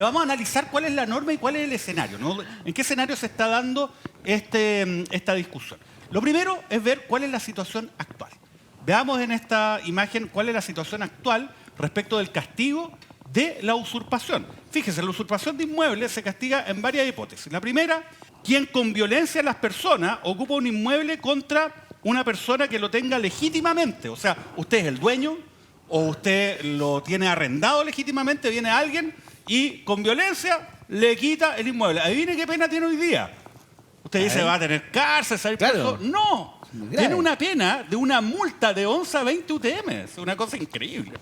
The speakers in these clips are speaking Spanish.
Vamos a analizar cuál es la norma y cuál es el escenario, ¿no? En qué escenario se está dando esta discusión. Lo primero es ver cuál es la situación actual. Veamos en esta imagen cuál es la situación actual respecto del castigo de la usurpación. Fíjese, la usurpación de inmuebles se castiga en varias hipótesis. La primera, quien con violencia a las personas ocupa un inmueble contra una persona que lo tenga legítimamente. O sea, usted es el dueño o usted lo tiene arrendado legítimamente, viene alguien y con violencia le quita el inmueble. Adivine qué pena tiene hoy día. Usted dice, va a tener cárcel, salir preso. No, tiene una pena de una multa de 11 a 20 UTM. Es una cosa increíble.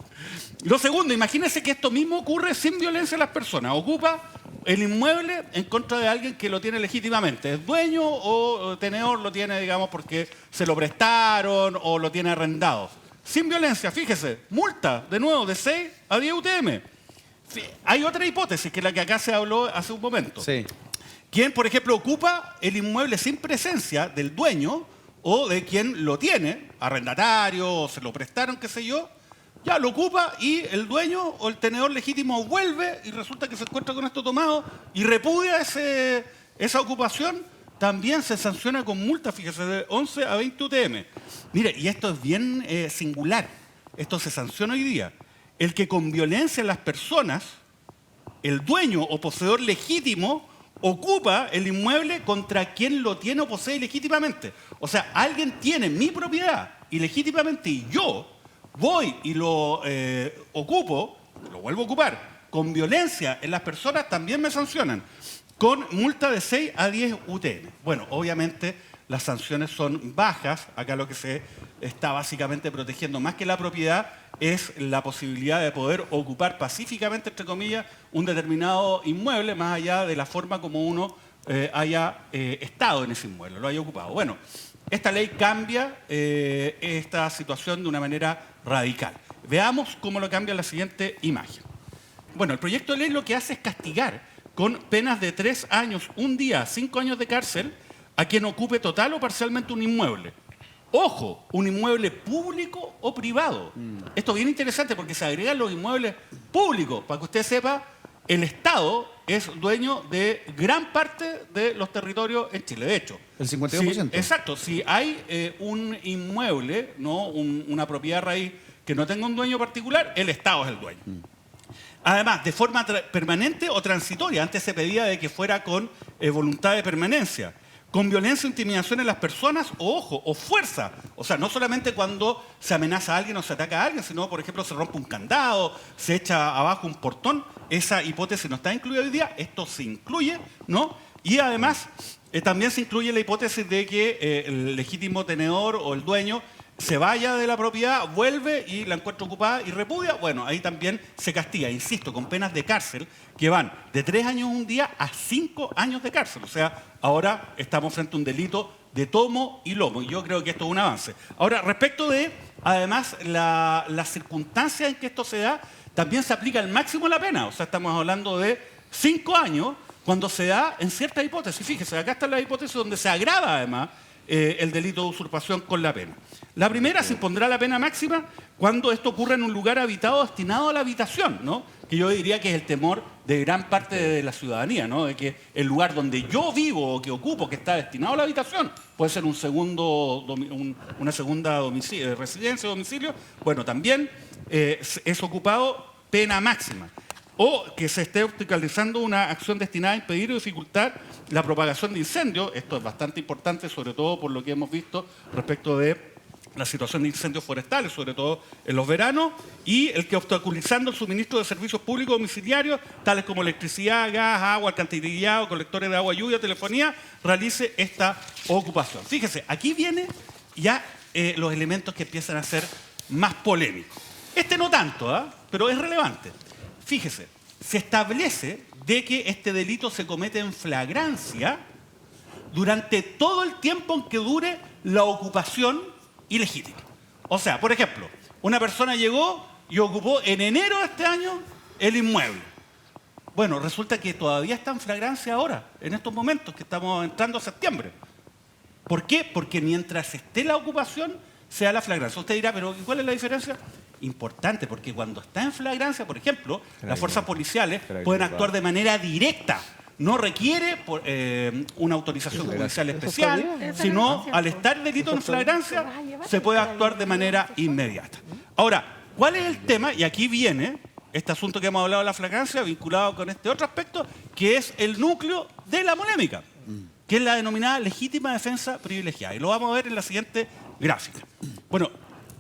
Lo segundo, imagínese que esto mismo ocurre sin violencia a las personas. Ocupa el inmueble en contra de alguien que lo tiene legítimamente. Es dueño o tenedor lo tiene, digamos, porque se lo prestaron o lo tiene arrendado. Sin violencia, fíjese, multa, de nuevo, de 6 a 10 UTM. Hay otra hipótesis, que es la que acá se habló hace un momento. Sí. Quien, por ejemplo, ocupa el inmueble sin presencia del dueño o de quien lo tiene, arrendatario, o se lo prestaron, qué sé yo, ya lo ocupa y el dueño o el tenedor legítimo vuelve y resulta que se encuentra con esto tomado y repudia esa ocupación, también se sanciona con multa, fíjese, de 11 a 20 UTM. Mire, y esto es bien singular, esto se sanciona hoy día. El que con violencia a las personas, el dueño o poseedor legítimo, ocupa el inmueble contra quien lo tiene o posee legítimamente. O sea, alguien tiene mi propiedad ilegítimamente y yo voy y lo ocupo, lo vuelvo a ocupar, con violencia en las personas también me sancionan, con multa de 6 a 10 UTM. Bueno, obviamente las sanciones son bajas, acá lo que se está básicamente protegiendo más que la propiedad es la posibilidad de poder ocupar pacíficamente, entre comillas, un determinado inmueble, más allá de la forma como uno haya estado en ese inmueble, lo haya ocupado. Bueno, esta ley cambia esta situación de una manera radical. Veamos cómo lo cambia en la siguiente imagen. Bueno, el proyecto de ley lo que hace es castigar con penas de 3 años, 1 día, 5 años de cárcel a quien ocupe total o parcialmente un inmueble. Ojo, un inmueble público o privado. Esto es bien interesante porque se agregan los inmuebles públicos. Para que usted sepa, el Estado es dueño de gran parte de los territorios en Chile. De hecho, el 52%. Exacto. Si hay un inmueble, ¿no? Una propiedad raíz que no tenga un dueño particular, el Estado es el dueño. Además, de forma permanente o transitoria. Antes se pedía de que fuera con voluntad de permanencia. Con violencia o intimidación en las personas, o ojo, o fuerza. O sea, no solamente cuando se amenaza a alguien o se ataca a alguien, sino, por ejemplo, se rompe un candado, se echa abajo un portón. Esa hipótesis no está incluida hoy día, esto se incluye, ¿no? Y además, también se incluye la hipótesis de que el legítimo tenedor o el dueño se vaya de la propiedad, vuelve y la encuentra ocupada y repudia. Bueno, ahí también se castiga, insisto, con penas de cárcel que van de 3 años 1 día a 5 años de cárcel. O sea, ahora estamos frente a un delito de tomo y lomo. Y yo creo que esto es un avance. Ahora, respecto de, además, las circunstancias en que esto se da, también se aplica el máximo de la pena. O sea, estamos hablando de 5 años cuando se da en ciertas hipótesis. Fíjese, acá está la hipótesis donde se agrava, además, el delito de usurpación con la pena. La primera, se impondrá la pena máxima cuando esto ocurra en un lugar habitado destinado a la habitación, ¿no? Que yo diría que es el temor de gran parte de la ciudadanía, ¿no? De que el lugar donde yo vivo o que ocupo, que está destinado a la habitación, puede ser una segunda residencia o domicilio, bueno, también es ocupado pena máxima. O que se esté obstaculizando una acción destinada a impedir o dificultar la propagación de incendios. Esto es bastante importante, sobre todo por lo que hemos visto respecto de la situación de incendios forestales, sobre todo en los veranos, y el que obstaculizando el suministro de servicios públicos domiciliarios, tales como electricidad, gas, agua, alcantarillado, colectores de agua, lluvia, telefonía, realice esta ocupación. Fíjese, aquí vienen ya los elementos que empiezan a ser más polémicos. Este no tanto, pero es relevante. Fíjese, se establece de que este delito se comete en flagrancia durante todo el tiempo en que dure la ocupación ilegítima. O sea, por ejemplo, una persona llegó y ocupó en enero de este año el inmueble. Bueno, resulta que todavía está en flagrancia ahora, en estos momentos que estamos entrando a septiembre. ¿Por qué? Porque mientras esté la ocupación, se da la flagrancia. Usted dirá, pero ¿cuál es la diferencia? importante, porque cuando está en flagrancia, por ejemplo, las fuerzas policiales Carabinero pueden va. actuar de manera directa. No requiere una autorización judicial especial, sino al estar delito en flagrancia se puede actuar de manera inmediata. Ahora, ¿cuál es el tema? Y aquí viene este asunto que hemos hablado de la flagrancia vinculado con este otro aspecto, que es el núcleo de la polémica, que es la denominada legítima defensa privilegiada. Y lo vamos a ver en la siguiente gráfica. Bueno,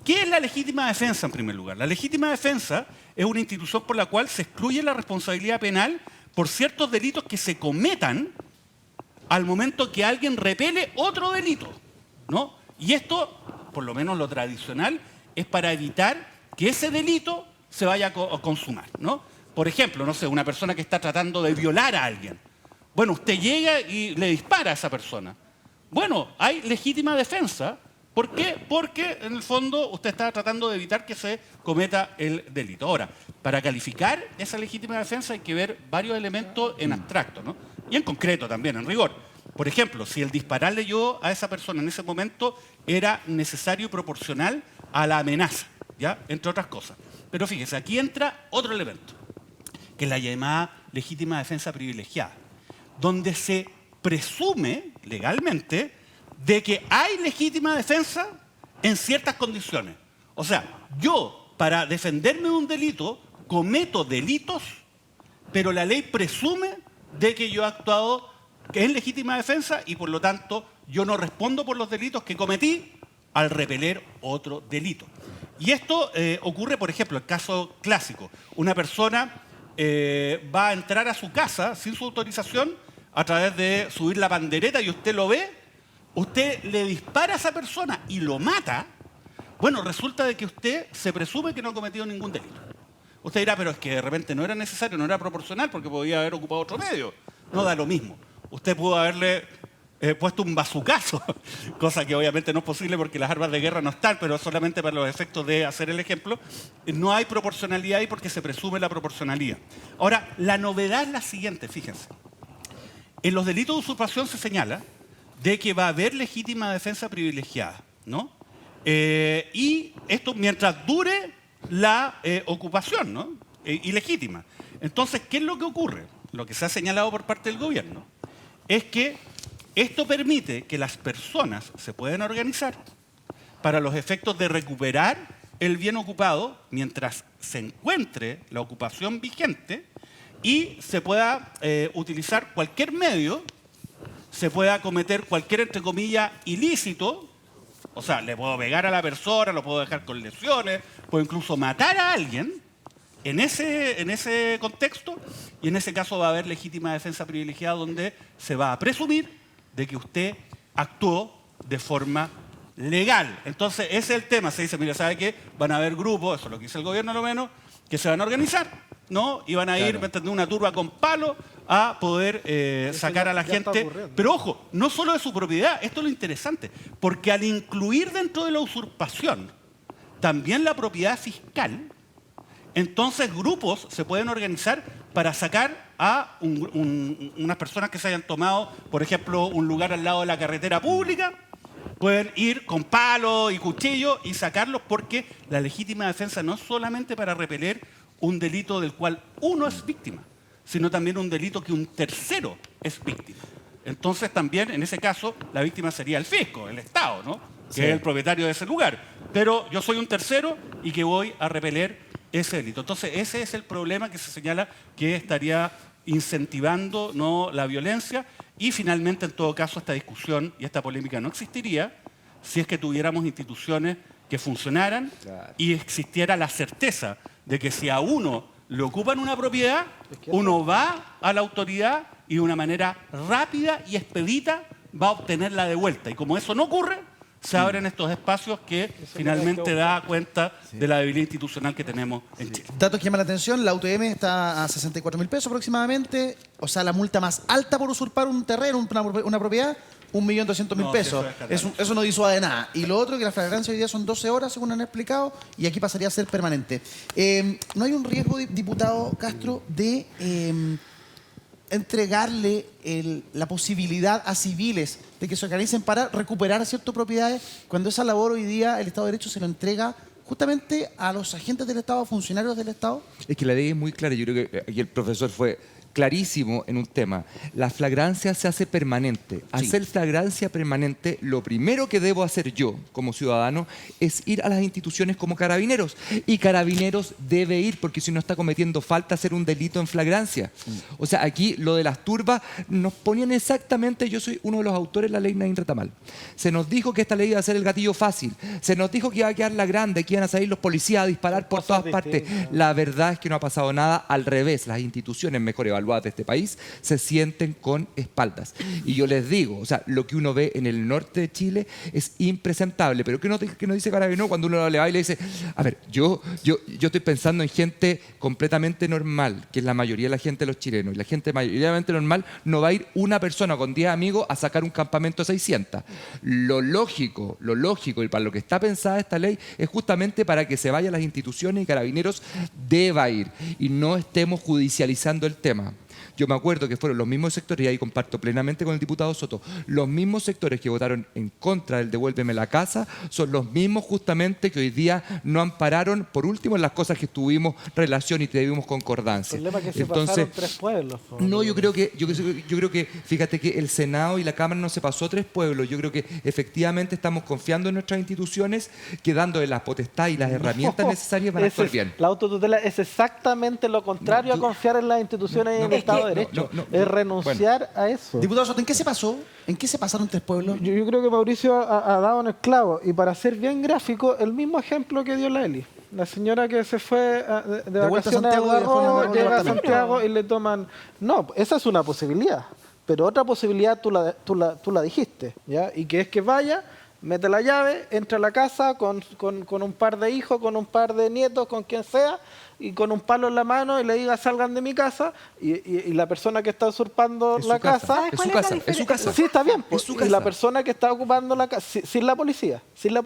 ¿qué es la legítima defensa en primer lugar? La legítima defensa es una institución por la cual se excluye la responsabilidad penal por ciertos delitos que se cometan al momento que alguien repele otro delito, ¿no? Y esto, por lo menos lo tradicional, es para evitar que ese delito se vaya a consumar, ¿no? Por ejemplo, no sé, una persona que está tratando de violar a alguien. Bueno, usted llega y le dispara a esa persona. Bueno, hay legítima defensa. ¿Por qué? Porque, en el fondo, usted está tratando de evitar que se cometa el delito. Ahora, para calificar esa legítima defensa hay que ver varios elementos en abstracto, ¿no? Y en concreto también, en rigor. Por ejemplo, si el dispararle yo a esa persona en ese momento era necesario y proporcional a la amenaza, ¿ya? Entre otras cosas. Pero fíjese, aquí entra otro elemento, que es la llamada legítima defensa privilegiada, donde se presume legalmente de que hay legítima defensa en ciertas condiciones. O sea, yo, para defenderme de un delito, cometo delitos, pero la ley presume de que yo he actuado en legítima defensa y, por lo tanto, yo no respondo por los delitos que cometí al repeler otro delito. Y esto ocurre, por ejemplo, el caso clásico. Una persona va a entrar a su casa sin su autorización a través de subir la pandereta y usted lo ve. Usted le dispara a esa persona y lo mata, bueno, resulta de que usted se presume que no ha cometido ningún delito. Usted dirá, pero es que de repente no era necesario, no era proporcional porque podía haber ocupado otro medio. No da lo mismo. Usted pudo haberle puesto un bazucazo, cosa que obviamente no es posible porque las armas de guerra no están, pero solamente para los efectos de hacer el ejemplo. No hay proporcionalidad ahí porque se presume la proporcionalidad. Ahora, la novedad es la siguiente, fíjense. En los delitos de usurpación se señala de que va a haber legítima defensa privilegiada, ¿no? Y esto mientras dure la ocupación, ¿no? Ilegítima. Entonces, ¿qué es lo que ocurre? Lo que se ha señalado por parte del gobierno es que esto permite que las personas se puedan organizar para los efectos de recuperar el bien ocupado mientras se encuentre la ocupación vigente y se pueda utilizar cualquier medio, se pueda cometer cualquier, entre comillas, ilícito. O sea, le puedo pegar a la persona, lo puedo dejar con lesiones, puedo incluso matar a alguien en ese contexto, y en ese caso va a haber legítima defensa privilegiada donde se va a presumir de que usted actuó de forma legal. Entonces, ese es el tema. Se dice, mira, ¿sabe qué? Van a haber grupos, eso es lo que dice el gobierno a lo menos, que se van a organizar, ¿no? Y van a ir, ¿me entendés?, una turba con palo a poder sacar a la gente. Pero ojo, no solo de su propiedad, esto es lo interesante, porque al incluir dentro de la usurpación también la propiedad fiscal, entonces grupos se pueden organizar para sacar a unas personas que se hayan tomado, por ejemplo, un lugar al lado de la carretera pública. Pueden ir con palos y cuchillos y sacarlos, porque la legítima defensa no es solamente para repeler un delito del cual uno es víctima, sino también un delito que un tercero es víctima. Entonces también, en ese caso, la víctima sería el fisco, el Estado, ¿no? Que es el propietario de ese lugar. Pero yo soy un tercero y que voy a repeler ese delito. Entonces, ese es el problema que se señala que estaría incentivando, ¿no?, la violencia. Y finalmente, en todo caso, esta discusión y esta polémica no existiría si es que tuviéramos instituciones que funcionaran y existiera la certeza de que si a uno le ocupan una propiedad, uno va a la autoridad y de una manera rápida y expedita va a obtenerla de vuelta. Y como eso no ocurre, se abren estos espacios que finalmente da cuenta de la debilidad institucional que tenemos en Chile. Datos que llaman la atención: la UTM está a 64.000 pesos aproximadamente. O sea, la multa más alta por usurpar un terreno, una propiedad, 1.200.000 pesos. Eso no disuade nada. Y lo otro, que la flagrancia hoy día son 12 horas, según han explicado, y aquí pasaría a ser permanente. ¿No hay un riesgo, diputado Castro, de entregarle la posibilidad a civiles de que se organicen para recuperar ciertas propiedades, cuando esa labor hoy día el Estado de Derecho se lo entrega justamente a los agentes del Estado, funcionarios del Estado? Es que la ley es muy clara. Yo creo que aquí el profesor fue clarísimo en un tema. La flagrancia se hace permanente. Hacer flagrancia permanente, lo primero que debo hacer yo como ciudadano es ir a las instituciones como Carabineros. Y Carabineros debe ir porque si no está cometiendo falta hacer un delito en flagrancia. O sea, aquí lo de las turbas nos ponían exactamente, yo soy uno de los autores de la ley Nadine Retamal. Se nos dijo que esta ley iba a ser el gatillo fácil. Se nos dijo que iba a quedar la grande, que iban a salir los policías a disparar por todas partes. La verdad es que no ha pasado nada. Al revés, las instituciones mejor evaluadas de este país se sienten con espaldas. Y yo les digo, o sea, lo que uno ve en el norte de Chile es impresentable. Pero ¿qué no dice Carabinero cuando uno le va y le dice, a ver, yo estoy pensando en gente completamente normal, que es la mayoría de la gente de los chilenos, y la gente mayoritariamente normal no va a ir una persona con 10 amigos a sacar un campamento de 600. Lo lógico, y para lo que está pensada esta ley, es justamente para que se vayan las instituciones y Carabineros deba ir, y no estemos judicializando el tema. Yo me acuerdo que fueron los mismos sectores, y ahí comparto plenamente con el diputado Soto, los mismos sectores que votaron en contra del devuélveme la casa, son los mismos justamente que hoy día no ampararon, por último, en las cosas que tuvimos relación y tuvimos concordancia. El problema es que se pasaron 3 pueblos. No, yo creo que, fíjate que el Senado y la Cámara no se pasó 3 pueblos. Yo creo que efectivamente estamos confiando en nuestras instituciones, que dándole las potestades y las herramientas necesarias para actuar bien. La autotutela es exactamente lo contrario a confiar en las instituciones y en el Estado de Derecho. Es renunciar a eso. Diputado Soto, ¿en qué se pasó? ¿En qué se pasaron 3 pueblos? Yo creo que Mauricio ha dado en el clavo. Y para ser bien gráfico, el mismo ejemplo que dio la Eli. La señora que se fue de vacaciones a Algarrobo, llega a Santiago y le toman... No, esa es una posibilidad. Pero otra posibilidad tú la dijiste, ¿ya? Y que es que vaya, mete la llave, entra a la casa con un par de hijos, con un par de nietos, con quien sea, y con un palo en la mano y le diga salgan de mi casa, y la persona que está usurpando la casa... Es su casa, es su casa. Sí, está bien. Es su Y casa. la persona que está ocupando la casa, sin la policía. Sí, y la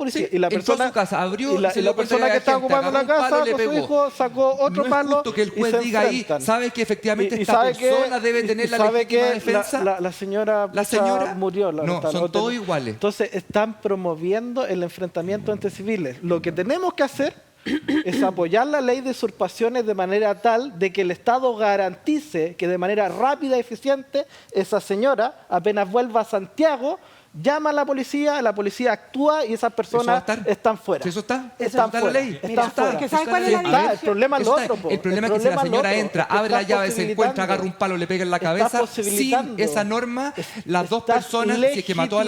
entró a persona, su casa, abrió, y la se dio cuenta persona que que está había gente, ocupando la agarró un casa palo y con le su pegó. hijo sacó otro No palo es justo que el y juez se diga ahí, enfrentan. sabe que efectivamente Y esta sabe persona que- debe tener y la sabe legítima que defensa. la señora La señora murió. no, son todos iguales. Entonces están promoviendo el enfrentamiento entre civiles. Lo que tenemos que hacer es apoyar la ley de usurpaciones de manera tal de que el Estado garantice que de manera rápida y eficiente esa señora, apenas vuelva a Santiago, llama a la policía actúa y esas personas están fuera. ¿Eso está? Están ¿Está fuera. la ley? Están Está. fuera. ¿Que sabe cuál es la Está, el diferencia? problema es lo Eso está. otro. El problema es que si la señora entra, abre la llave, se encuentra, agarra un palo, le pega en la cabeza, sin esa norma, las dos personas, si es que mató a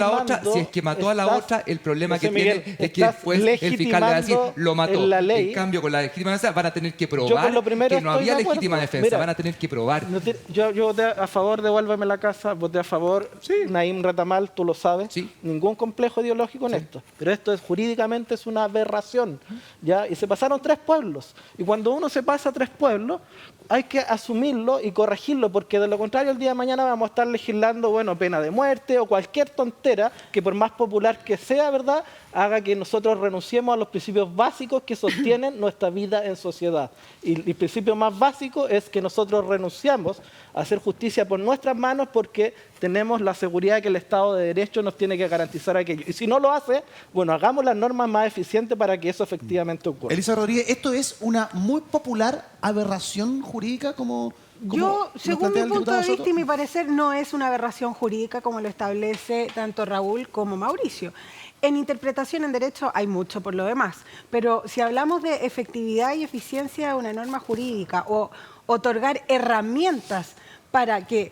la otra, el problema que tiene es que después el fiscal le va a decir, lo mató. En cambio, con la legítima defensa van a tener que probar que no había legítima defensa, van a tener que probar. Yo voté a favor, devuélveme la casa, voté a favor, Nadine Retamal, tú lo sabes, ningún complejo ideológico en esto, pero esto es jurídicamente es una aberración, ¿ya? Y se pasaron 3 pueblos, y cuando uno se pasa 3 pueblos, hay que asumirlo y corregirlo, porque de lo contrario el día de mañana vamos a estar legislando, bueno, pena de muerte o cualquier tontera que por más popular que sea, ¿verdad?, haga que nosotros renunciemos a los principios básicos que sostienen nuestra vida en sociedad. Y el principio más básico es que nosotros renunciamos a hacer justicia por nuestras manos porque tenemos la seguridad de que el Estado de Derecho nos tiene que garantizar aquello. Y si no lo hace, bueno, hagamos las normas más eficientes para que eso efectivamente ocurra. Elisa Rodríguez, ¿esto es una muy popular aberración jurídica como Yo, nos según plantea mi el punto diputado de vista Soto? y mi parecer, no es una aberración jurídica como lo establece tanto Raúl como Mauricio. En interpretación en derecho hay mucho por lo demás, pero si hablamos de efectividad y eficiencia de una norma jurídica o otorgar herramientas para que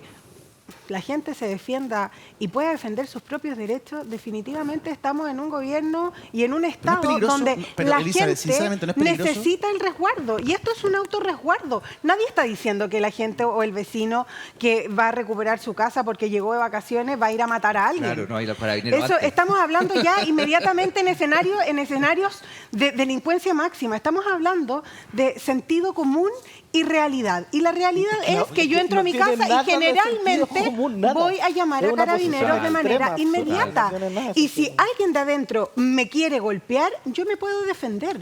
la gente se defienda y pueda defender sus propios derechos, definitivamente estamos en un gobierno y en un Estado peligroso? donde Pero, la Elizabeth, gente sinceramente, ¿no es peligroso? necesita el resguardo. Y esto es un autorresguardo. Nadie está diciendo que la gente o el vecino que va a recuperar su casa porque llegó de vacaciones va a ir a matar a alguien. Claro, no hay los carabineros Eso, antes. estamos hablando ya inmediatamente en escenarios de delincuencia máxima. Estamos hablando de sentido común y realidad. Y la realidad es que yo entro a mi casa y generalmente voy a llamar a carabineros de manera inmediata. Y si alguien de adentro me quiere golpear, yo me puedo defender.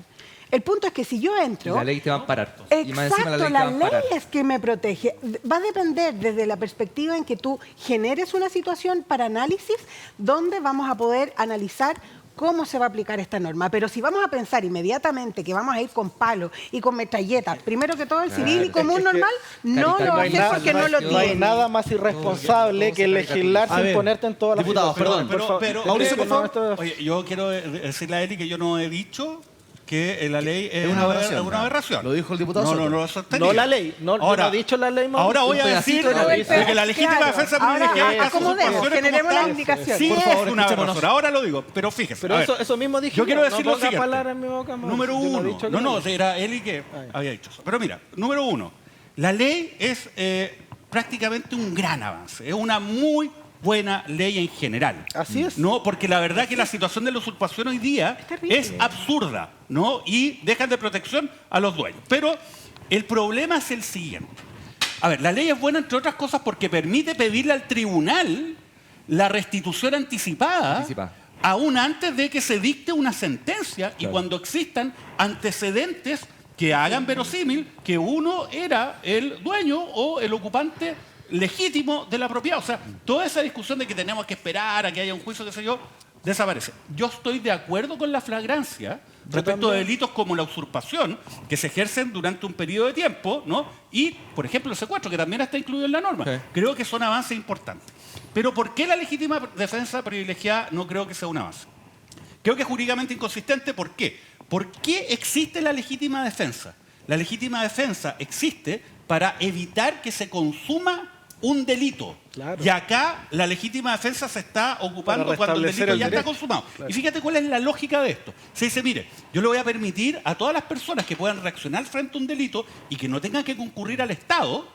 El punto es que si yo entro... Y la ley te va a amparar. Y más Exacto, encima la ley te va la a amparar. ley es que me protege. Va a depender desde la perspectiva en que tú generes una situación para análisis, donde vamos a poder analizar cómo se va a aplicar esta norma. Pero si vamos a pensar inmediatamente que vamos a ir con palos y con metralletas, primero que todo el civil y común normal, no lo va a hacer porque no lo No hay tiene. nada más irresponsable que legislar A sin ver, ponerte en todas las diputados, situaciones. perdón, pero, Mauricio, por favor. Oye, yo quiero decirle a Eli que yo no he dicho que la ley es una aberración, una aberración. lo dijo el diputado No, Soto. no, sostenido. No la ley. No, yo no he dicho la ley, Mauricio. Ahora voy a Un decir pedacito de la ley. que la legítima Claro. defensa Ahora, privilegiada en casos de acomodemos, usurpaciones como generemos la tal, indicación. sí Por es favor, una escuchémonos. aberración. Ahora lo digo, pero fíjese. Pero a ver, eso mismo dije yo quiero decir no lo ponga siguiente. palabras en mi boca, Mauricio. Número Yo no he uno. dicho No, que no, era Eli que había dicho eso. Pero mira, número uno. La ley es prácticamente un gran avance. Es una muy buena ley en general. Así es. No, porque la verdad que la situación de la usurpación hoy día terrible. es absurda, ¿no? Y dejan de protección a los dueños. Pero el problema es el siguiente. A ver, la ley es buena entre otras cosas porque permite pedirle al tribunal la restitución anticipada. Aún antes de que se dicte una sentencia y cuando existan antecedentes que hagan verosímil que uno era el dueño o el ocupante legítimo de la propiedad. O sea, toda esa discusión de que tenemos que esperar a que haya un juicio, qué sé yo, desaparece. Yo estoy de acuerdo con la flagrancia respecto de delitos como la usurpación, que se ejercen durante un periodo de tiempo, ¿no? Y, por ejemplo, el secuestro, que también está incluido en la norma. Sí. Creo que son avances importantes. Pero ¿por qué la legítima defensa privilegiada no creo que sea un avance? Creo que es jurídicamente inconsistente. ¿Por qué? ¿Por qué existe la legítima defensa? La legítima defensa existe para evitar que se consuma un delito. Claro. Y acá la legítima defensa se está ocupando Para cuando el restablecer delito el ya está derecho. consumado. Claro. Y fíjate cuál es la lógica de esto. Se dice, mire, yo le voy a permitir a todas las personas que puedan reaccionar frente a un delito y que no tengan que concurrir al Estado,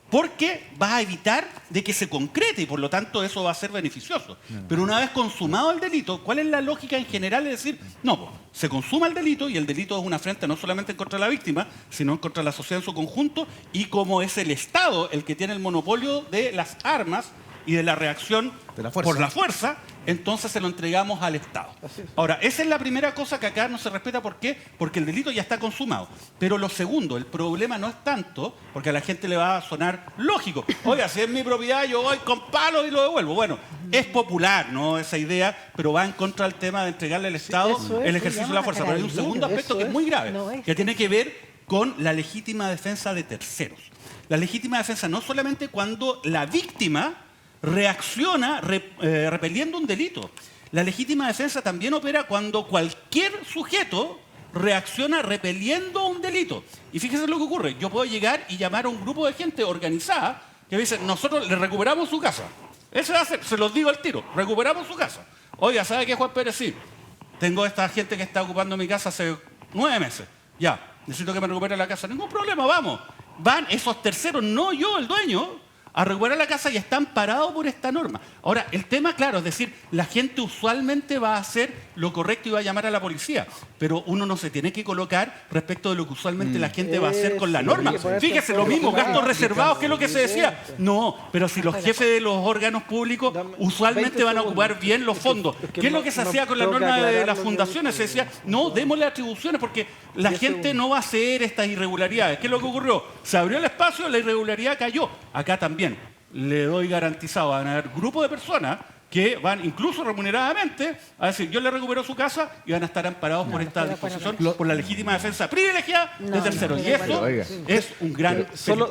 porque va a evitar de que se concrete y por lo tanto eso va a ser beneficioso. Pero una vez consumado el delito, ¿cuál es la lógica en general? Es decir, no, pues, se consuma el delito y el delito es una afrenta no solamente en contra de la víctima, sino en contra de la sociedad en su conjunto, y como es el Estado el que tiene el monopolio de las armas y de la reacción De la fuerza. por la fuerza, entonces se lo entregamos al Estado. Ahora, esa es la primera cosa que acá no se respeta. ¿Por qué? Porque el delito ya está consumado. Pero lo segundo, el problema no es tanto, porque a la gente le va a sonar lógico. Oiga, si es mi propiedad, yo voy con palos y lo devuelvo. Bueno, es popular, ¿no? Esa idea, pero va en contra del tema de entregarle al Estado eso es, el ejercicio de la fuerza. Pero hay un segundo aspecto que es muy grave, que tiene que ver con la legítima defensa de terceros. La legítima defensa no solamente cuando la víctima reacciona repeliendo un delito. La legítima defensa también opera cuando cualquier sujeto reacciona repeliendo un delito. Y fíjese lo que ocurre. Yo puedo llegar y llamar a un grupo de gente organizada que dice, nosotros le recuperamos su casa. Eso hace, se los digo al tiro, recuperamos su casa. Oiga, ¿sabe qué, Juan Pérez? Sí, tengo esta gente que está ocupando mi casa hace 9 meses. Ya, necesito que me recupere la casa. Ningún problema, vamos. Van esos terceros, no yo, el dueño, a recuperar la casa y están parados por esta norma. Ahora, el tema, claro, es decir, la gente usualmente va a hacer lo correcto y va a llamar a la policía, pero uno no se tiene que colocar respecto de lo que usualmente la gente va a hacer con la norma. Fíjese, lo mismo, gastos reservados, que es lo que se decía. No, pero si los jefes de los órganos públicos usualmente van a ocupar bien los fondos. ¿Qué es lo que se hacía con la norma de las fundaciones? Se decía, no, démosle atribuciones porque la gente no va a hacer estas irregularidades. ¿Qué es lo que ocurrió? Se abrió el espacio, la irregularidad cayó. Acá también. Le doy garantizado, van a haber grupos de personas que van incluso remuneradamente a decir, yo le recupero su casa y van a estar amparados por esta disposición, por la legítima defensa privilegiada de terceros. Y eso es un gran... Solo